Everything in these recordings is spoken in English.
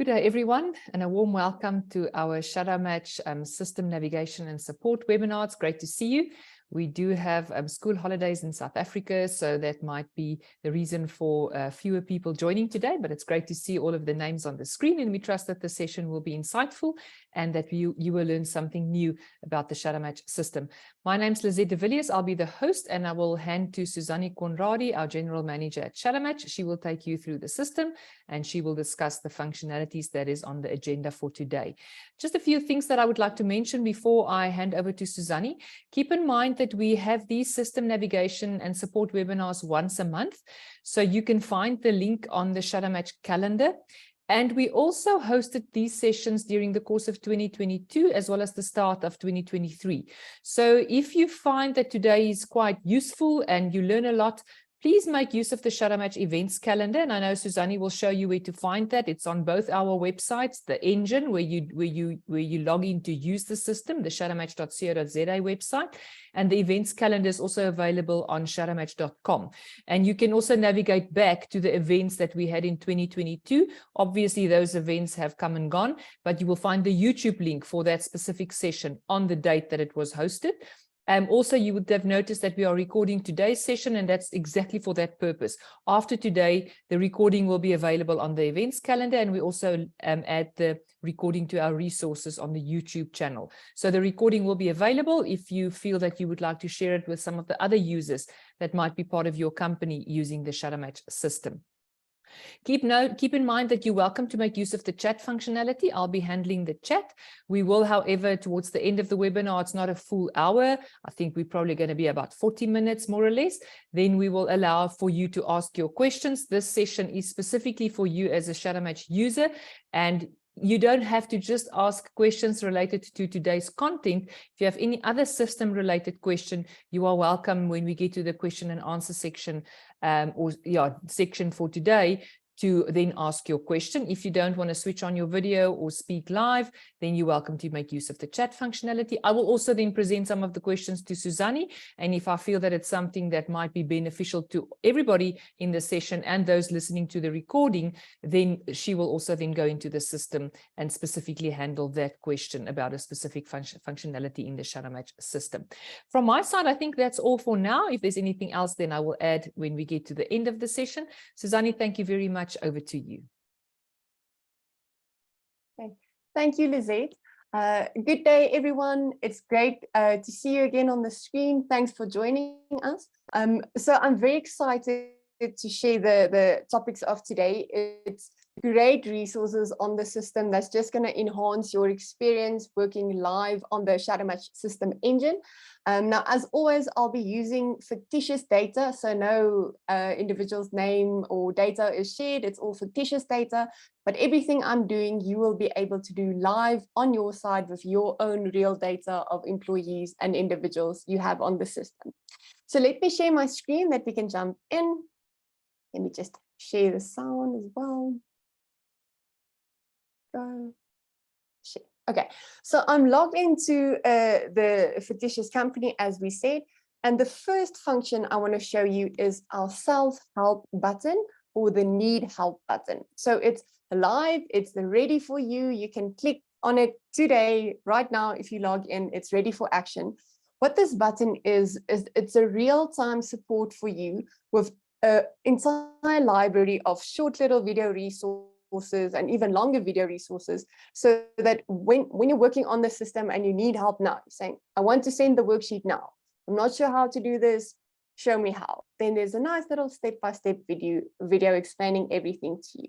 Good day, everyone, and a warm welcome to our Shadowmatch System Navigation and Support webinar. It's great to see you. We do have school holidays in South Africa, so that might be the reason for fewer people joining today, but it's great to see all of the names on the screen, and we trust that the session will be insightful and that you will learn something new about the Shadowmatch system. My name's Lizette de Villiers. I'll be the host, and I will hand to Suzanne Conradi, our General Manager at Shadowmatch. She will take you through the system, and she will discuss the functionalities that is on the agenda for today. Just a few things that I would like to mention before I hand over to Suzanne. Keep in mind that we have these system navigation and support webinars once a month. So you can find the link on the Shadowmatch calendar. And we also hosted these sessions during the course of 2022, as well as the start of 2023. So if you find that today is quite useful and you learn a lot, please make use of the Shadowmatch events calendar. And I know Suzanne will show you where to find that. It's on both our websites, the engine where you log in to use the system, the shadowmatch.co.za website, and the events calendar is also available on shadowmatch.com. And you can also navigate back to the events that we had in 2022. Obviously, those events have come and gone, but you will find the YouTube link for that specific session on the date that it was hosted. Also, you would have noticed that we are recording today's session, and that's exactly for that purpose. After today, the recording will be available on the events calendar, and we also add the recording to our resources on the YouTube channel. So the recording will be available if you feel that you would like to share it with some of the other users that might be part of your company using the Shadowmatch system. Keep in mind that you're welcome to make use of the chat functionality. I'll be handling the chat. We will, however, towards the end of the webinar, it's not a full hour. I think we're probably going to be about 40 minutes, more or less. Then we will allow for you to ask your questions. This session is specifically for you as a Shadowmatch user, and you don't have to just ask questions related to today's content. If you have any other system related question, you are welcome when we get to the question and answer section section for today to then ask your question. If you don't want to switch on your video or speak live, then you're welcome to make use of the chat functionality. I will also then present some of the questions to Suzanne, and if I feel that it's something that might be beneficial to everybody in the session and those listening to the recording, then she will also then go into the system and specifically handle that question about a specific functionality in the Shadowmatch system. From my side, I think that's all for now. If there's anything else, then I will add when we get to the end of the session. Suzanne, thank you very much. Over to you. Okay. Thank you, Lizette. Good day, everyone. It's great to see you again on the screen. Thanks for joining us. So I'm very excited to share the topics of today. It's great resources on the system that's just going to enhance your experience working live on the Shadowmatch system engine. Now, as always, I'll be using fictitious data, so no individual's name or data is shared. It's all fictitious data, but everything I'm doing, you will be able to do live on your side with your own real data of employees and individuals you have on the system. So let me share my screen that we can jump in. Let me just share the sound as well. Go. Okay, so I'm logged into the fictitious company, as we said, and the first function I want to show you is our self-help button, or the need help button. So it's live, it's ready for you. You can click on it today, right now. If you log in, it's ready for action. What this button is it's a real-time support for you with an entire library of short little video resources and even longer video resources, so that when you're working on the system and you need help now, you're saying, I want to send the worksheet now. I'm not sure how to do this. Show me how. Then there's a nice little step-by-step video explaining everything to you.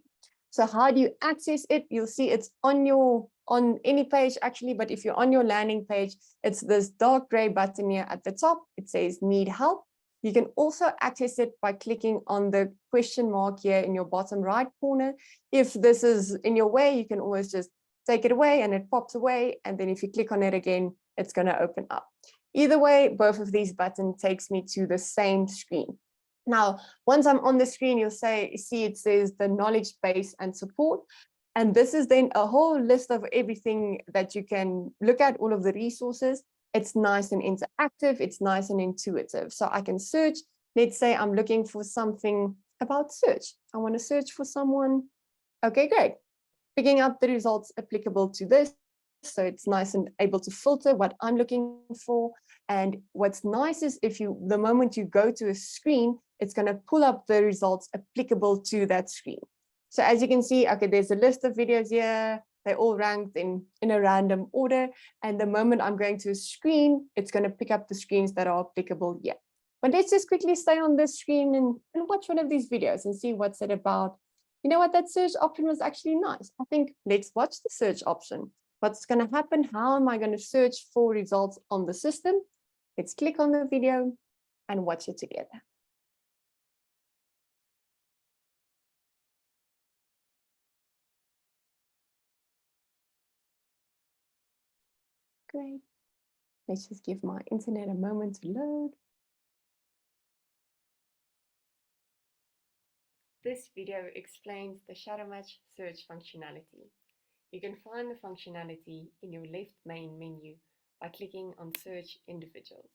So how do you access it? You'll see it's on any page actually, but if you're on your landing page, it's this dark gray button here at the top. It says need help. You can also access it by clicking on the question mark here in your bottom right corner. If this is in your way, you can always just take it away and it pops away. And then if you click on it again, it's going to open up. Either way, both of these buttons takes me to the same screen. Now, once I'm on the screen, you'll see it says the knowledge base and support. And this is then a whole list of everything that you can look at, all of the resources. It's nice and interactive. It's nice and intuitive. So I can search. Let's say I'm looking for something about search. I want to search for someone. Okay, great. picking up the results applicable to this. So it's nice and able to filter what I'm looking for. And what's nice is the moment you go to a screen, it's going to pull up the results applicable to that screen. So as you can see, okay, there's a list of videos here. They're all ranked in a random order. And the moment I'm going to a screen, it's going to pick up the screens that are applicable here. But let's just quickly stay on this screen and watch one of these videos and see what's it about. You know what, that search option was actually nice. I think let's watch the search option. What's going to happen? How am I going to search for results on the system? Let's click on the video and watch it together. Great. Let's just give my internet a moment to load. This video explains the Shadowmatch search functionality. You can find the functionality in your left main menu by clicking on Search Individuals.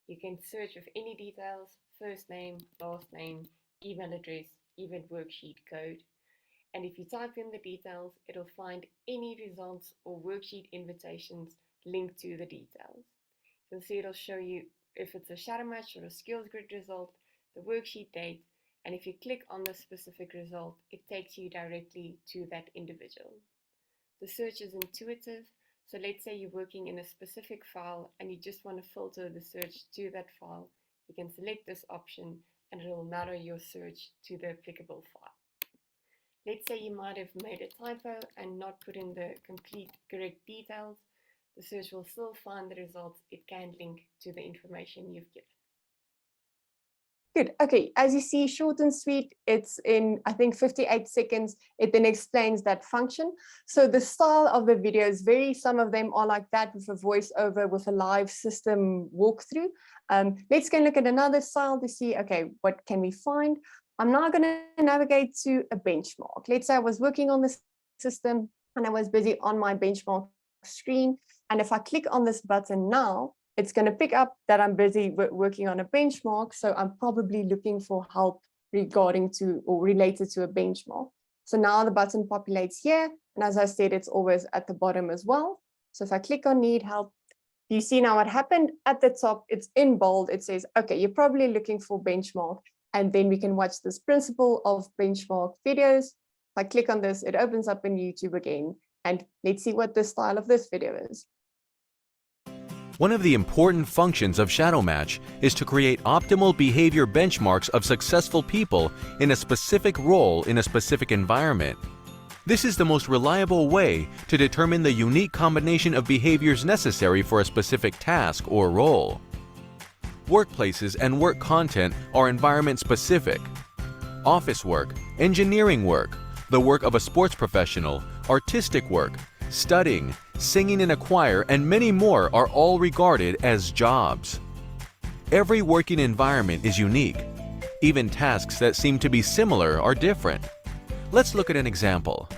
You can search with any details: first name, last name, email address, even worksheet code. And if you type in the details, it'll find any results or worksheet invitations linked to the details. You'll see it'll show you if it's a Shadowmatch or a skills grid result, the worksheet date, and if you click on the specific result, it takes you directly to that individual. The search is intuitive, so let's say you're working in a specific file and you just want to filter the search to that file. You can select this option and it will narrow your search to the applicable file. Let's say you might have made a typo and not put in the complete correct details. The search will still find the results. It can link to the information you've given. Good. Okay, as you see, short and sweet, it's in, I think, 58 seconds. It then explains that function. So the style of the videos vary. Some of them are like that with a voiceover, with a live system walkthrough. Let's go and look at another style to see, okay, what can we find? I'm now going to navigate to a benchmark. Let's say I was working on the system and I was busy on my benchmark screen. And if I click on this button now, it's going to pick up that I'm busy working on a benchmark. So I'm probably looking for help regarding to or related to a benchmark. So now the button populates here. And as I said, it's always at the bottom as well. So if I click on need help, you see now what happened at the top. It's in bold. It says, okay, you're probably looking for benchmark. And then we can watch this principle of benchmark videos. If I click on this, it opens up in YouTube again. And let's see what the style of this video is. One of the important functions of Shadowmatch is to create optimal behavior benchmarks of successful people in a specific role in a specific environment. This is the most reliable way to determine the unique combination of behaviors necessary for a specific task or role. Workplaces and work content are environment specific. Office work, engineering work, the work of a sports professional, artistic work, studying, singing in a choir, and many more are all regarded as jobs. Every working environment is unique. Even tasks that seem to be similar are different. Let's look at an example.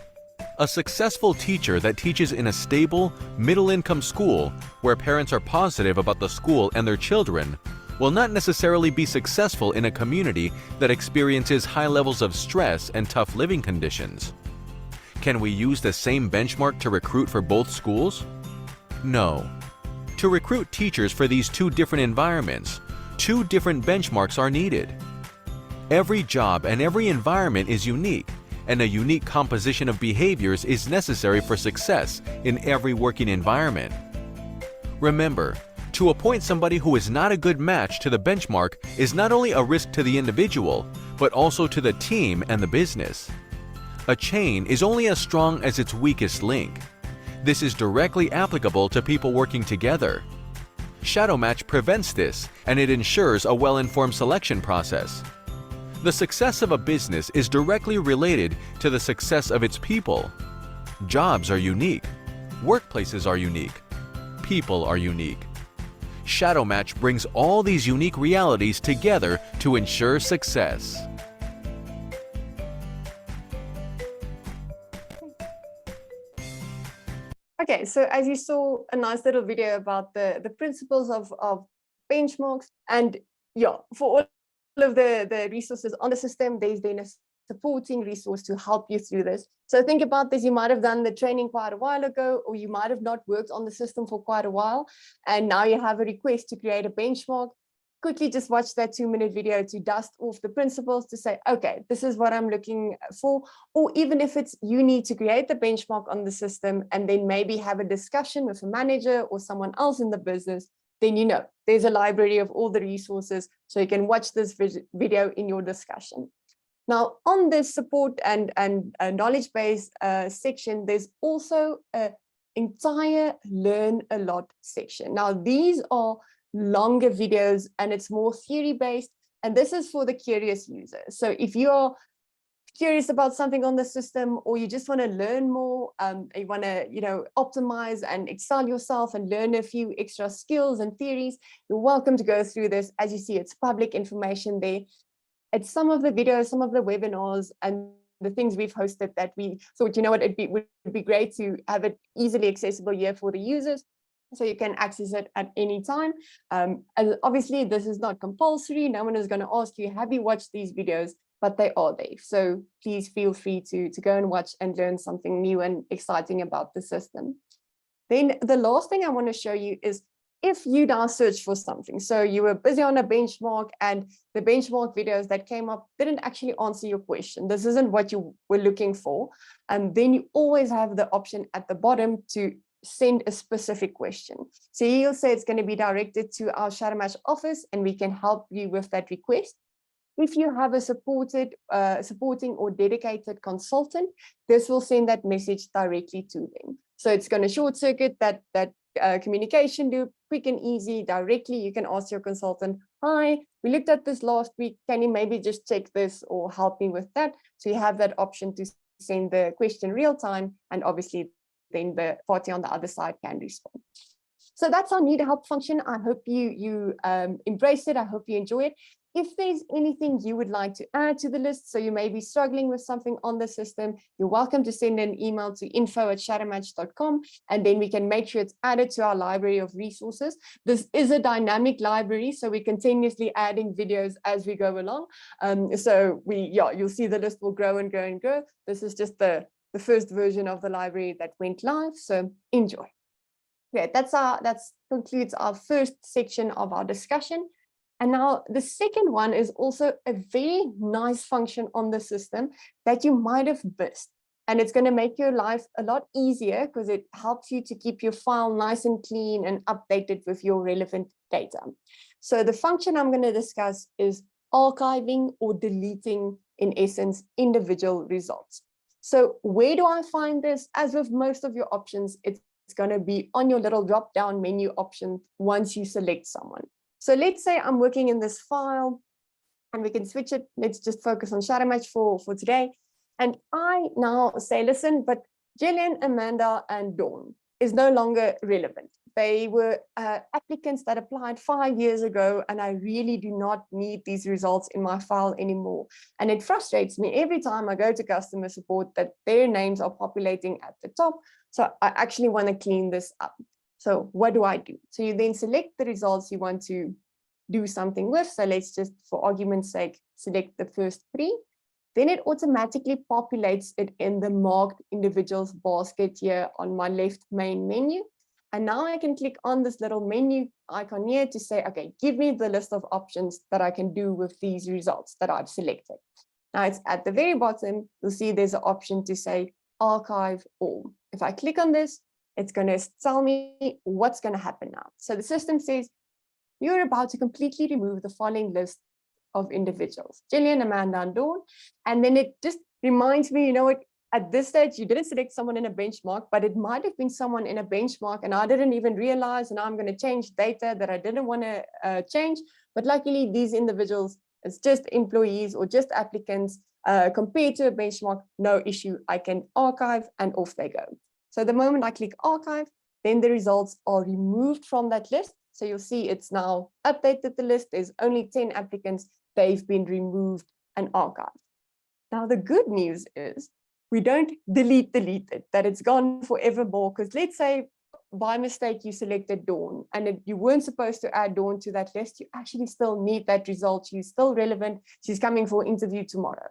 A successful teacher that teaches in a stable, middle-income school where parents are positive about the school and their children will not necessarily be successful in a community that experiences high levels of stress and tough living conditions. Can we use the same benchmark to recruit for both schools? No. To recruit teachers for these two different environments, two different benchmarks are needed. Every job and every environment is unique, and a unique composition of behaviors is necessary for success in every working environment. Remember, to appoint somebody who is not a good match to the benchmark is not only a risk to the individual, but also to the team and the business. A chain is only as strong as its weakest link. This is directly applicable to people working together. Shadowmatch prevents this, and it ensures a well-informed selection process. The success of a business is directly related to the success of its people. Jobs are unique. Workplaces are unique. People are unique. Shadowmatch brings all these unique realities together to ensure success. Okay, so as you saw, a nice little video about the principles of benchmarks. And yeah, for all of the resources on the system, there's then a supporting resource to help you through this. So think about this. You might have done the training quite a while ago, or you might have not worked on the system for quite a while. And now you have a request to create a benchmark. Quickly just watch that 2-minute video to dust off the principles to say, okay, this is what I'm looking for. Or even if it's you need to create the benchmark on the system and then maybe have a discussion with a manager or someone else in the business, then you know there's a library of all the resources, so you can watch this video in your discussion. Now, on this support and knowledge base section, there's also an entire learn a lot section. Now, these are longer videos and it's more theory based, and this is for the curious user. So if you're curious about something on the system, or you just want to learn more, you want to optimize and excel yourself and learn a few extra skills and theories, you're welcome to go through this. As you see, it's public information there. It's some of the videos, some of the webinars and the things we've hosted that we thought, you know what, would be great to have it easily accessible here for the users, so you can access it at any time. And obviously, this is not compulsory. No one is going to ask you, have you watched these videos? But they are there. So please feel free to go and watch and learn something new and exciting about the system. Then the last thing I want to show you is if you now search for something. So you were busy on a benchmark and the benchmark videos that came up didn't actually answer your question. This isn't what you were looking for. And then you always have the option at the bottom to send a specific question. So you'll say it's going to be directed to our Shadowmatch office and we can help you with that request. If you have a supporting or dedicated consultant, this will send that message directly to them. So it's going to short circuit that communication loop, quick and easy, directly. You can ask your consultant, hi, we looked at this last week. Can you maybe just check this or help me with that? So you have that option to send the question real time, and obviously then the party on the other side can respond. So that's our need help function. I hope you embrace it. I hope you enjoy it. If there's anything you would like to add to the list, so you may be struggling with something on the system, you're welcome to send an email to info@shadowmatch.com, and then we can make sure it's added to our library of resources. This is a dynamic library, so we're continuously adding videos as we go along. So you'll see the list will grow and grow and grow. This is just the first version of the library that went live, so enjoy. Okay, that concludes our first section of our discussion. And now the second one is also a very nice function on the system that you might have missed. And it's going to make your life a lot easier because it helps you to keep your file nice and clean and updated with your relevant data. So the function I'm going to discuss is archiving or deleting, in essence, individual results. So where do I find this? As with most of your options, it's going to be on your little drop-down menu option once you select someone. So let's say I'm working in this file and we can switch it. Let's just focus on Shadowmatch for today. And I now say, listen, but Jillian, Amanda, and Dawn is no longer relevant. They were applicants that applied 5 years ago, and I really do not need these results in my file anymore. And it frustrates me every time I go to customer support that their names are populating at the top. So I actually want to clean this up. So what do I do? So you then select the results you want to do something with. So let's just, for argument's sake, select the first 3. Then it automatically populates it in the marked individuals basket here on my left main menu. And now I can click on this little menu icon here to say, okay, give me the list of options that I can do with these results that I've selected. Now it's at the very bottom, you'll see there's an option to say archive all. If I click on this, it's going to tell me what's going to happen now. So the system says, you're about to completely remove the following list of individuals, Jillian, Amanda, and Dawn. And then it just reminds me, you know what, at this stage, you didn't select someone in a benchmark, but it might have been someone in a benchmark and I didn't even realize, and now I'm going to change data that I didn't want to change. But luckily, these individuals, it's just employees or just applicants compared to a benchmark, no issue. I can archive and off they go. So the moment I click archive, then the results are removed from that list. So you'll see it's now updated the list. There's only 10 applicants. They've been removed and archived. Now, the good news is we don't delete it, that it's gone forevermore. Because let's say by mistake, you selected Dawn and you weren't supposed to add Dawn to that list. You actually still need that result. She's still relevant. She's coming for interview tomorrow.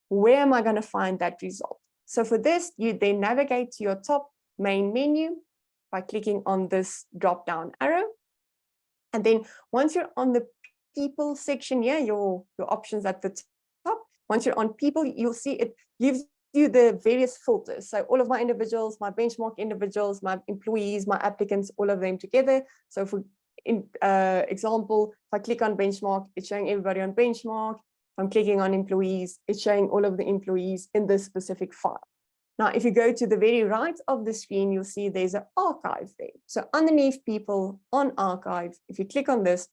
where am I going to find that result? So for this, you then navigate to your top main menu by clicking on this drop down arrow. And then once you're on the people section here, your options at the top, once you're on people, you'll see it gives you the various filters. So all of my individuals, my benchmark individuals, my employees, my applicants, all of them together. So for example, if I click on benchmark, it's showing everybody on benchmark. If I'm clicking on employees, it's showing all of the employees in this specific file. Now, if you go to the very right of the screen, you'll see there's an archive there. So underneath people on archive, if you click on this,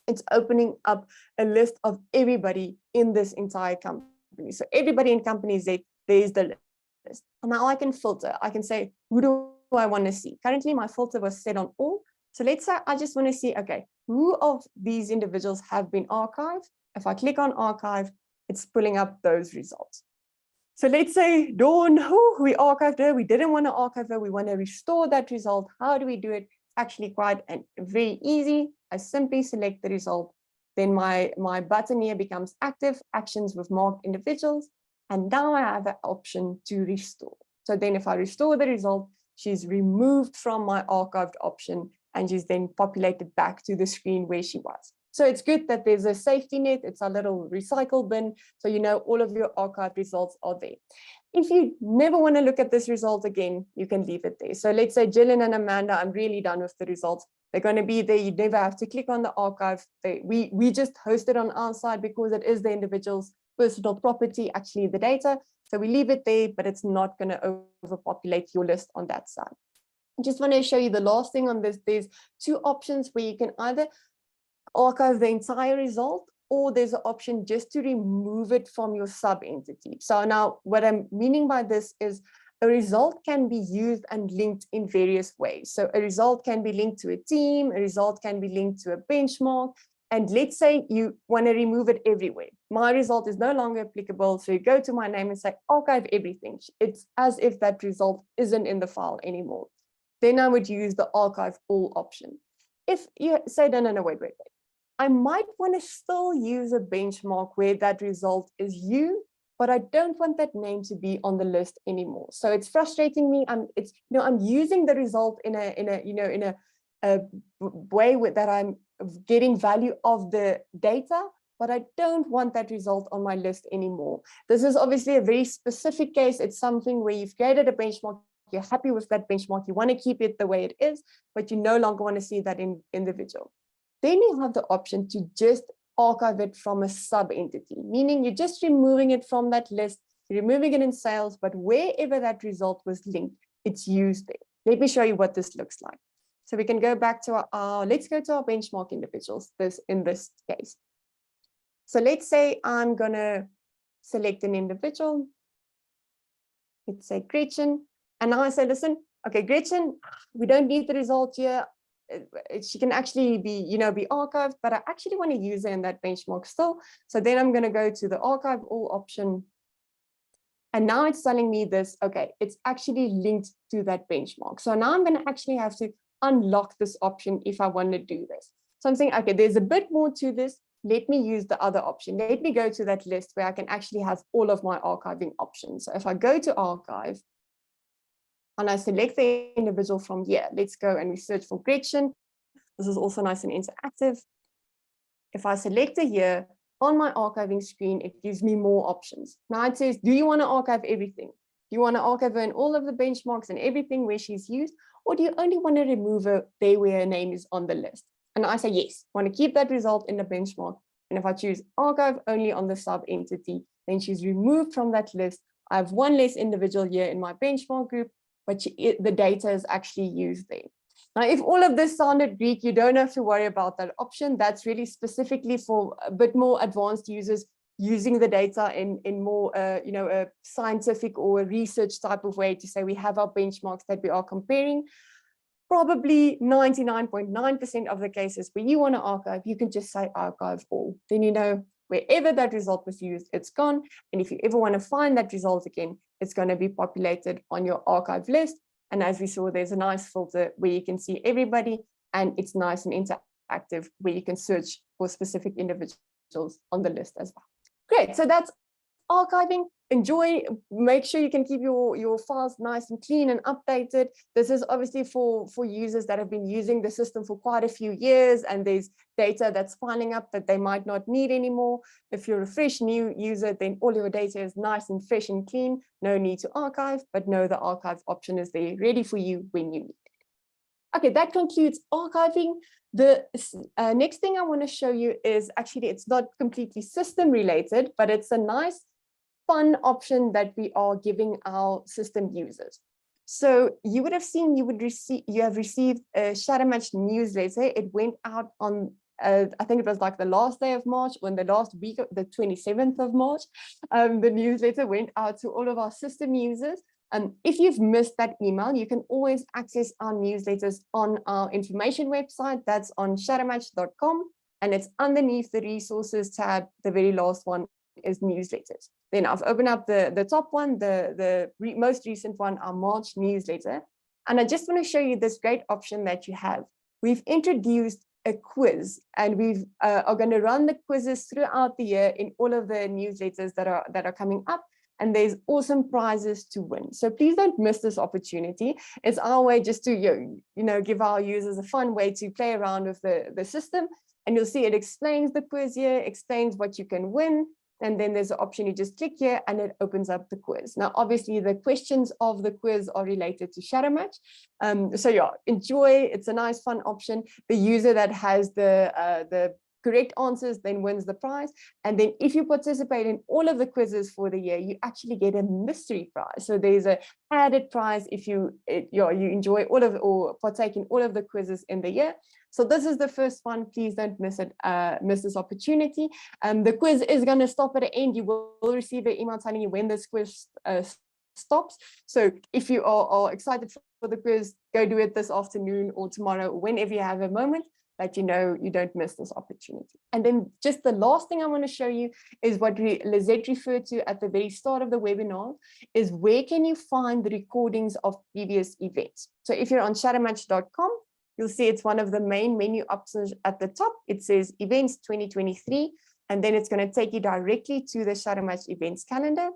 it's opening up a list of everybody in this entire company. So everybody in company Z, there's the list. And now I can filter. I can say, who do I want to see? Currently, my filter was set on all. So let's say I just want to see, okay, who of these individuals have been archived? If I click on archive, it's pulling up those results. So let's say Dawn, we archived her. We didn't want to archive her. We want to restore that result. How do we do it? It's actually quite very easy. I simply select the result. Then my button here becomes active, actions with marked individuals. And now I have an option to restore. So then if I restore the result, she's removed from my archived option and she's then populated back to the screen where she was. So it's good that there's a safety net. It's a little recycle bin. So you know all of your archived results are there. If you never want to look at this result again, you can leave it there. So let's say Jillian and Amanda, I'm really done with the results. They're going to be there. You never have to click on the archive. We just host it on our side because it is the individual's personal property, actually the data. So we leave it there, but it's not going to overpopulate your list on that side. I just want to show you the last thing on this. There's two options where you can either archive the entire result, or there's an option just to remove it from your sub entity. So now what I'm meaning by this is a result can be used and linked in various ways. So a result can be linked to a team, a result can be linked to a benchmark. And let's say you want to remove it everywhere. My result is no longer applicable. So you go to my name and say, archive everything. It's as if that result isn't in the file anymore. Then I would use the archive all option. If you say, no, wait. I might want to still use a benchmark where that result is you, but I don't want that name to be on the list anymore. So it's frustrating me. I'm using the result in a way that I'm getting value of the data, but I don't want that result on my list anymore. This is obviously a very specific case. It's something where you've created a benchmark, you're happy with that benchmark, you want to keep it the way it is, but you no longer want to see that in individual. Then you have the option to just archive it from a sub-entity, meaning you're just removing it from that list, you're removing it in sales, but wherever that result was linked, it's used there. Let me show you what this looks like. So we can go back to let's go to our benchmark individuals in this case. So let's say I'm going to select an individual. Let's say Gretchen. And now I say, listen, okay, Gretchen, we don't need the result here. She can actually be archived, but I actually want to use her in that benchmark still. So then I'm going to go to the archive all option. And now it's telling me this, okay, it's actually linked to that benchmark. So now I'm going to actually have to unlock this option if I want to do this. So I'm saying, okay, there's a bit more to this. Let me use the other option. Let me go to that list where I can actually have all of my archiving options. So if I go to archive, and I select the individual from here, let's go and we search for Gretchen. This is also nice and interactive. If I select a here, on my archiving screen, it gives me more options. Now it says, do you want to archive everything? Do you want to archive her in all of the benchmarks and everything where she's used? Or do you only want to remove her there where her name is on the list? And I say, yes, I want to keep that result in the benchmark. And if I choose archive only on the sub entity, then she's removed from that list. I have one less individual here in my benchmark group, but the data is actually used there. Now, if all of this sounded Greek, you don't have to worry about that option. That's really specifically for a bit more advanced users using the data in more, a scientific or a research type of way to say we have our benchmarks that we are comparing. Probably 99.9% of the cases where you want to archive, you can just say archive all. Then you know wherever that result was used, it's gone. And if you ever want to find that result again, it's going to be populated on your archive list. And as we saw, there's a nice filter where you can see everybody, and it's nice and interactive where you can search for specific individuals on the list as well. Great. So that's archiving, enjoy, make sure you can keep your files nice and clean and updated. This is obviously for users that have been using the system for quite a few years, and there's data that's piling up that they might not need anymore. If you're a fresh new user, then all your data is nice and fresh and clean. No need to archive, but know the archive option is there ready for you when you need it. Okay, that concludes archiving. The next thing I want to show you is actually, it's not completely system related, but it's a nice fun option that we are giving our system users. So you would have seen, you have received a Shadowmatch newsletter. It went out on, I think it was like the last day of March, or in the last week, the 27th of March. The newsletter went out to all of our system users. If you've missed that email, you can always access our newsletters on our information website. That's on shadowmatch.com, and it's underneath the resources tab. The very last one is newsletters. Then I've opened up the top one, the most recent one, our March newsletter. And I just want to show you this great option that you have. We've introduced a quiz, and we are going to run the quizzes throughout the year in all of the newsletters that are coming up. And there's awesome prizes to win. So please don't miss this opportunity. It's our way just to give our users a fun way to play around with the system. And you'll see it explains the quiz here, explains what you can win. And then there's an option, you just click here and it opens up the quiz. Now, obviously, the questions of the quiz are related to Shadowmatch. So yeah, enjoy. It's a nice, fun option. The user that has the correct answers then wins the prize. And then if you participate in all of the quizzes for the year, you actually get a mystery prize. So there's an added prize if you enjoy all of or partake in all of the quizzes in the year. So this is the first one. Please don't miss it. Miss this opportunity. The quiz is going to stop at the end. You will receive an email telling you when this quiz stops. So if you are excited for the quiz, go do it this afternoon or tomorrow, or whenever you have a moment, that you know you don't miss this opportunity. And then just the last thing I want to show you is what Lizette referred to at the very start of the webinar, is where can you find the recordings of previous events. So if you're on shadowmatch.com, you'll see it's one of the main menu options at the top. It says Events 2023, and then it's going to take you directly to the Shadowmatch events calendar.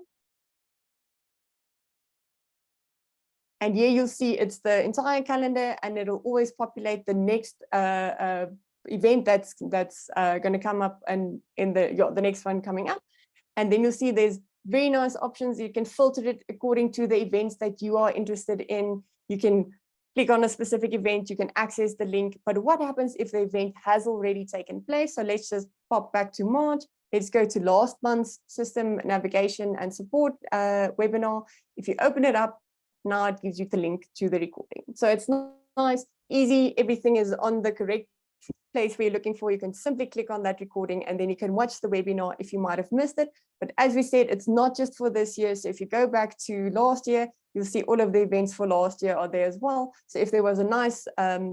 And here you'll see it's the entire calendar, and it'll always populate the next event that's going to come up, and in the next one coming up. And then you'll see there's very nice options. You can filter it according to the events that you are interested in. You can click on a specific event, you can access the link. But what happens if the event has already taken place? So let's just pop back to March. Let's go to last month's system navigation and support webinar. If you open it up, now it gives you the link to the recording. So it's nice, easy, everything is on the correct place where you're looking for. You can simply click on that recording and then you can watch the webinar if you might have missed it. But as we said, it's not just for this year. So if you go back to last year, you'll see all of the events for last year are there as well. So if there was a nice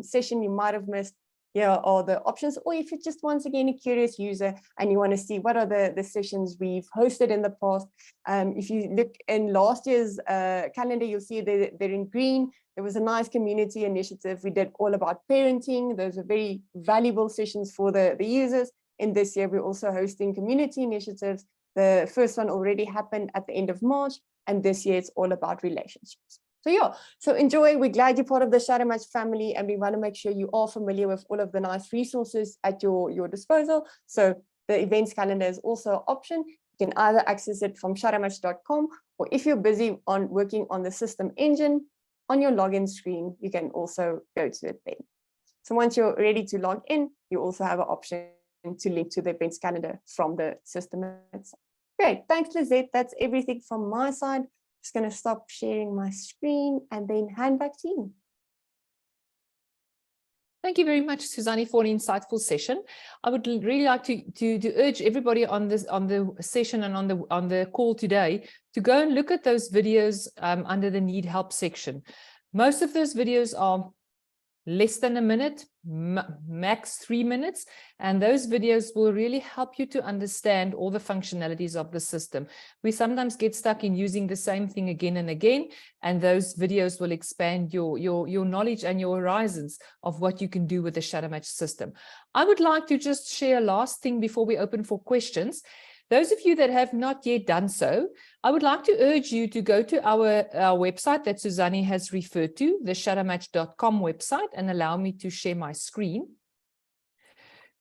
session you might have missed, here are the options. Or if you're just once again a curious user and you want to see what are the sessions we've hosted in the past. If you look in last year's calendar, you'll see they're in green. There was a nice community initiative. We did all about parenting. Those are very valuable sessions for the users. In this year, we're also hosting community initiatives. The first one already happened at the end of March, and this year it's all about relationships. So yeah, so enjoy. We're glad you're part of the Shadowmatch family, and we want to make sure you are familiar with all of the nice resources at your disposal. So the events calendar is also an option. You can either access it from shadowmatch.com, or if you're busy working on the system engine, on your login screen, you can also go to it there. So once you're ready to log in, you also have an option to link to the events calendar from the system itself. Great, thanks, Lizette. That's everything from my side. Just going to stop sharing my screen and then hand back to you. Thank you very much, Suzanne, for an insightful session. I would really like to urge everybody on the session and on the call today to go and look at those videos under the Need Help section. Most of those videos are less than a minute, max 3 minutes. And those videos will really help you to understand all the functionalities of the system. We sometimes get stuck in using the same thing again and again, and those videos will expand your knowledge and your horizons of what you can do with the Shadowmatch system. I would like to just share a last thing before we open for questions. Those of you that have not yet done so, I would like to urge you to go to our website that Suzanne has referred to, the shadowmatch.com website, and allow me to share my screen.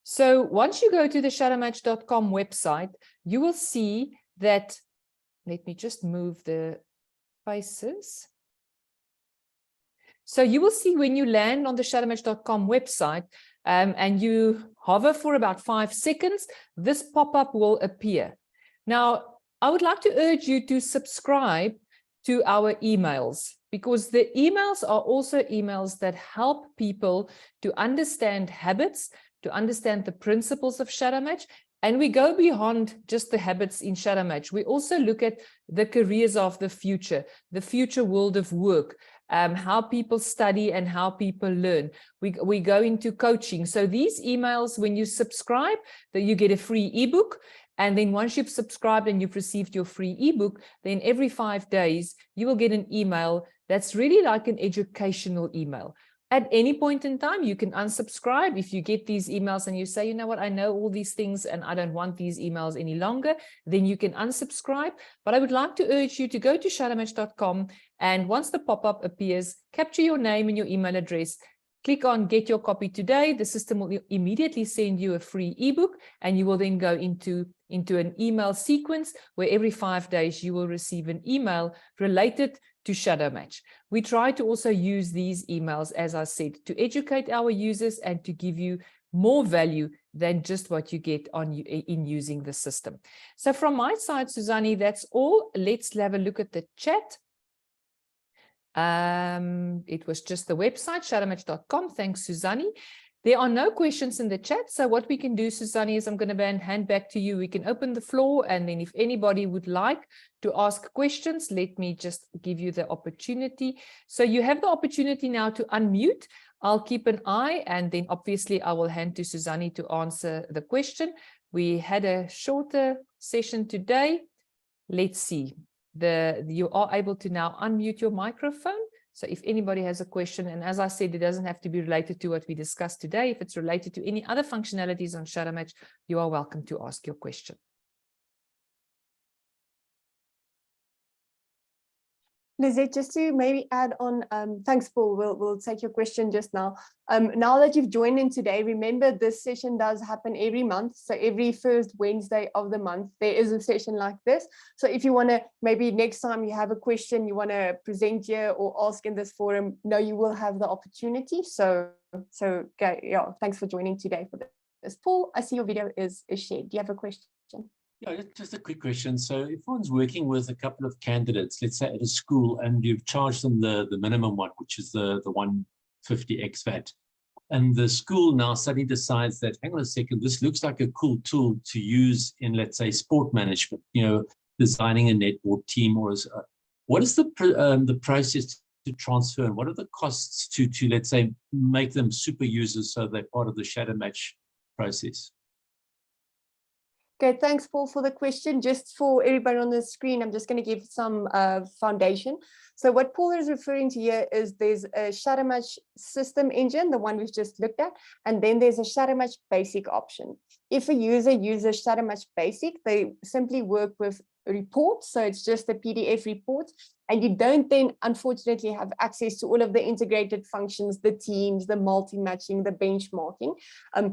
So once you go to the shadowmatch.com website, you will see that, let me just move the faces. So you will see when you land on the shadowmatch.com website and you hover for about 5 seconds, this pop-up will appear. Now, I would like to urge you to subscribe to our emails, because the emails are also emails that help people to understand habits, to understand the principles of Shadowmatch. And we go beyond just the habits in Shadowmatch. We also look at the careers of the future world of work, how people study and how people learn. We go into coaching. So these emails, when you subscribe, that you get a free ebook. And then once you've subscribed and you've received your free ebook, then every 5 days, you will get an email that's really like an educational email. At any point in time, you can unsubscribe. If you get these emails and you say, you know what, I know all these things and I don't want these emails any longer, then you can unsubscribe. But I would like to urge you to go to shadowmatch.com, and once the pop-up appears, capture your name and your email address, click on get your copy today. The system will immediately send you a free ebook, and you will then go into an email sequence where every 5 days you will receive an email related to Shadowmatch. We try to also use these emails, as I said, to educate our users and to give you more value than just what you get in using the system. So from my side, Suzanne, that's all. Let's have a look at the chat. It was just the website, shadowmatch.com. Thanks, Suzanne. There are no questions in the chat. So what we can do, Suzanne, is I'm going to hand back to you. We can open the floor. And then if anybody would like to ask questions, let me just give you the opportunity. So you have the opportunity now to unmute. I'll keep an eye. And then obviously I will hand to Suzanne to answer the question. We had a shorter session today. Let's see. You are able to now unmute your microphone. So if anybody has a question, and as I said, it doesn't have to be related to what we discussed today. If it's related to any other functionalities on Shadowmatch, you are welcome to ask your question. Lizette, just to maybe add on, thanks, Paul. We'll take your question just now. Now that you've joined in today, remember this session does happen every month. So every first Wednesday of the month, there is a session like this. So if you want to, maybe next time you have a question, you want to present here or ask in this forum, you will have the opportunity. So yeah, thanks for joining today for this. Paul, I see your video is shared. Do you have a question? Yeah, just a quick question. So if one's working with a couple of candidates, let's say at a school, and you've charged them the minimum one, which is the 150 ex-VAT, and the school now suddenly decides that, hang on a second, this looks like a cool tool to use in, let's say, sport management, designing a netball team, or what is the process to transfer, and what are the costs to let's say, make them super users so they're part of the Shadowmatch process? Okay, thanks, Paul, for the question. Just for everybody on the screen, I'm just going to give some foundation. So what Paul is referring to here is there's a Shadowmatch system engine, the one we've just looked at, and then there's a Shadowmatch basic option. If a user uses Shadowmatch basic, they simply work with reports. So it's just a PDF report, and you don't then, unfortunately, have access to all of the integrated functions, the teams, the multi-matching, the benchmarking.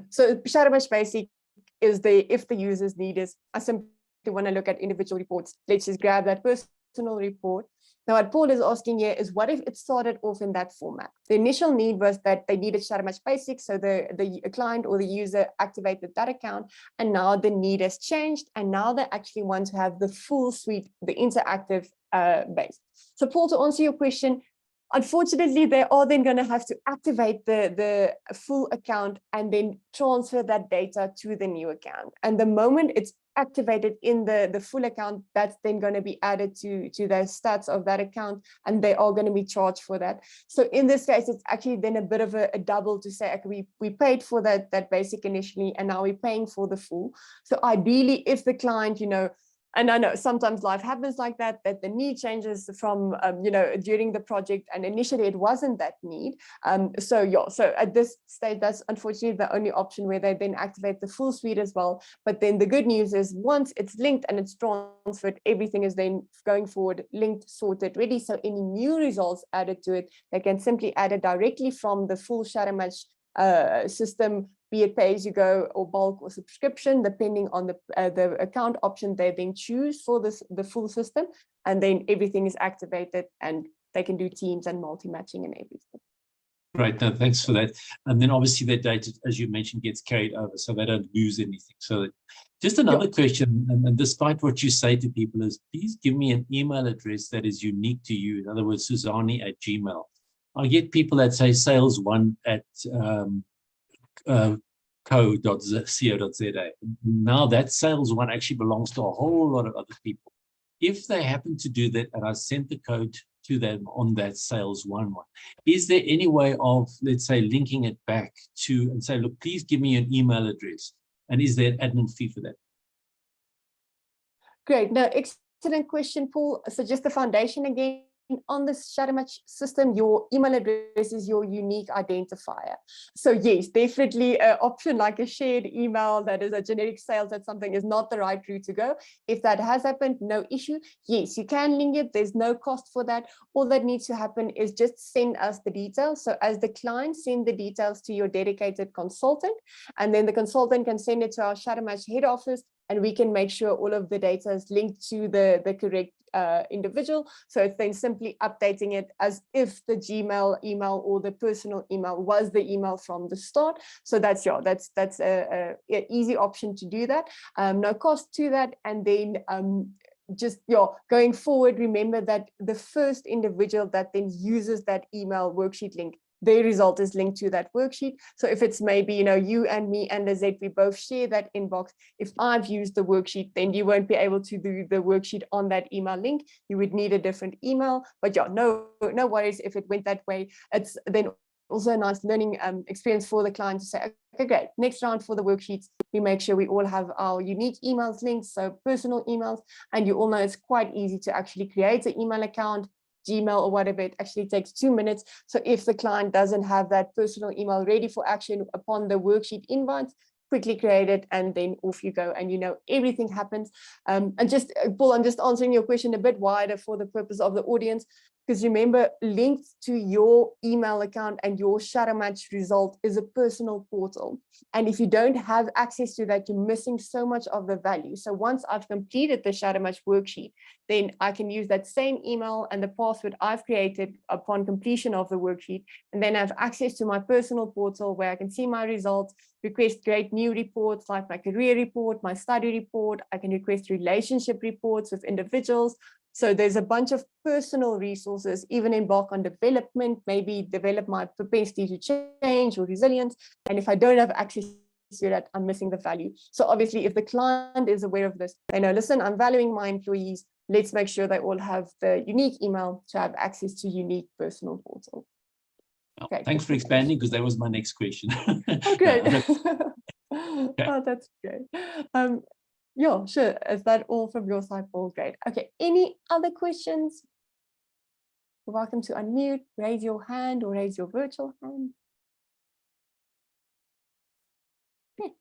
So Shadowmatch basic is if the users need is, I simply want to look at individual reports. Let's just grab that personal report. Now, what Paul is asking here is, what if it started off in that format? The initial need was that they needed Shadowmatch Basic, so the client or the user activated that account, and now the need has changed, and now they actually want to have the full suite, the interactive base. So Paul, to answer your question, unfortunately, they are then going to have to activate the full account and then transfer that data to the new account. And the moment it's activated in the full account, that's then going to be added to the stats of that account, and they are going to be charged for that. So in this case, it's actually then a bit of a double to say, okay, we paid for that basic initially, and now we're paying for the full. So ideally, if the client, And I know sometimes life happens like that, that the need changes from, during the project, and initially it wasn't that need. So at this stage, that's unfortunately the only option where they then activate the full suite as well. But then the good news is once it's linked and it's transferred, everything is then going forward, linked, sorted, ready. So any new results added to it, they can simply add it directly from the full Shadowmatch system, be it pay as you go or bulk or subscription, depending on the account option they then choose for the full system. And then everything is activated and they can do teams and multi-matching and everything. Right, no, thanks for that. And then obviously their data, as you mentioned, gets carried over, so they don't lose anything. So just another question, and despite what you say to people, is please give me an email address that is unique to you. In other words, Suzani@gmail. I get people that say sales1 at co.co.za. Now that sales1 actually belongs to a whole lot of other people. If they happen to do that and I sent the code to them on that sales1 one, is there any way of, let's say, linking it back to and say, look, please give me an email address? And is there an admin fee for that? Great. No, excellent question, Paul. So just the foundation again, on this Shadowmatch system, your email address is your unique identifier. So yes, definitely an option like a shared email that is a generic sales, that something is not the right route to go. If that has happened, no issue. Yes, you can link it. There's no cost for that. All that needs to happen is just send us the details. So as the client, send the details to your dedicated consultant, and then the consultant can send it to our Shadowmatch head office, and we can make sure all of the data is linked to the correct individual. So it's then simply updating it as if the Gmail email or the personal email was the email from the start. So that's a easy option to do that. No cost to that. And then going forward, remember that the first individual that then uses that email worksheet link, their result is linked to that worksheet. So if it's maybe, you and me and Lizette, we both share that inbox. If I've used the worksheet, then you won't be able to do the worksheet on that email link. You would need a different email. But yeah, no worries if it went that way. It's then also a nice learning experience for the client to say, okay, great, next round for the worksheets, we make sure we all have our unique emails linked, so personal emails. And you all know it's quite easy to actually create an email account, Gmail or whatever. It actually takes 2 minutes. So if the client doesn't have that personal email ready for action upon the worksheet invites, quickly create it and then off you go, and everything happens. And just Paul, I'm just answering your question a bit wider for the purpose of the audience, because remember, linked to your email account and your Shadowmatch result is a personal portal. And if you don't have access to that, you're missing so much of the value. So once I've completed the Shadowmatch worksheet, then I can use that same email and the password I've created upon completion of the worksheet, and then I have access to my personal portal where I can see my results, create new reports like my career report, my study report. I can request relationship reports with individuals. So there's a bunch of personal resources, even embark on development, maybe develop my propensity to change or resilience. And if I don't have access to that, I'm missing the value. So obviously, if the client is aware of this, they know, listen, I'm valuing my employees. Let's make sure they all have the unique email to have access to unique personal portal. Okay, thanks for expanding, because that was my next question. Oh, great. Oh, that's great. Yeah, sure. Is that all from your side, Paul? Great. Okay, any other questions? You're welcome to unmute, raise your hand or raise your virtual hand. Okay.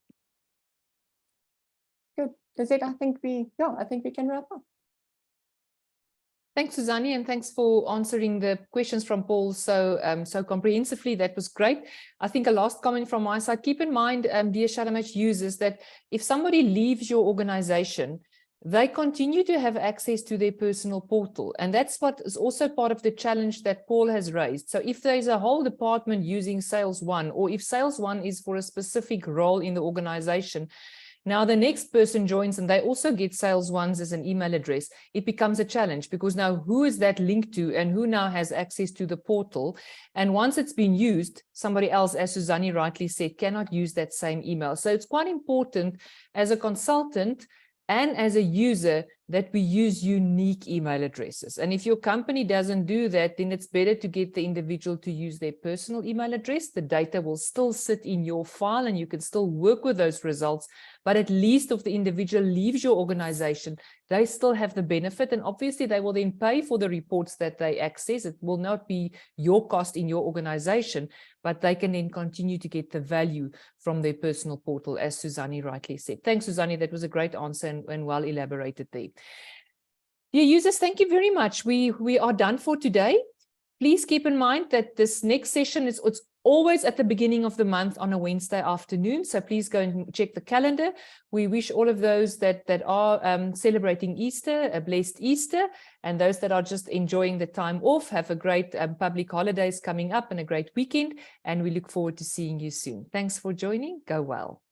Good. That's it. I think we can wrap up. Thanks, Suzani, and thanks for answering the questions from Paul so comprehensively. That was great. I think a last comment from my side, keep in mind, dear Shadowmatch users, that if somebody leaves your organization, they continue to have access to their personal portal. And that's what is also part of the challenge that Paul has raised. So if there's a whole department using Sales1, or if Sales1 is for a specific role in the organization, now the next person joins and they also get Sales1 as an email address, it becomes a challenge, because now who is that linked to and who now has access to the portal? And once it's been used, somebody else, as Suzani rightly said, cannot use that same email. So it's quite important as a consultant and as a user that we use unique email addresses. And if your company doesn't do that, then it's better to get the individual to use their personal email address. The data will still sit in your file and you can still work with those results, but at least if the individual leaves your organization, they still have the benefit, and obviously they will then pay for the reports that they access. It will not be your cost in your organization, but they can then continue to get the value from their personal portal, as Suzanne rightly said. Thanks, Suzanne. That was a great answer and well elaborated there. Dear users, thank you very much. We are done for today. Please keep in mind that this next session it's always at the beginning of the month on a Wednesday afternoon. So please go and check the calendar. We wish all of those that are celebrating Easter a blessed Easter, and those that are just enjoying the time off, have a great public holidays coming up and a great weekend. And we look forward to seeing you soon. Thanks for joining. Go well.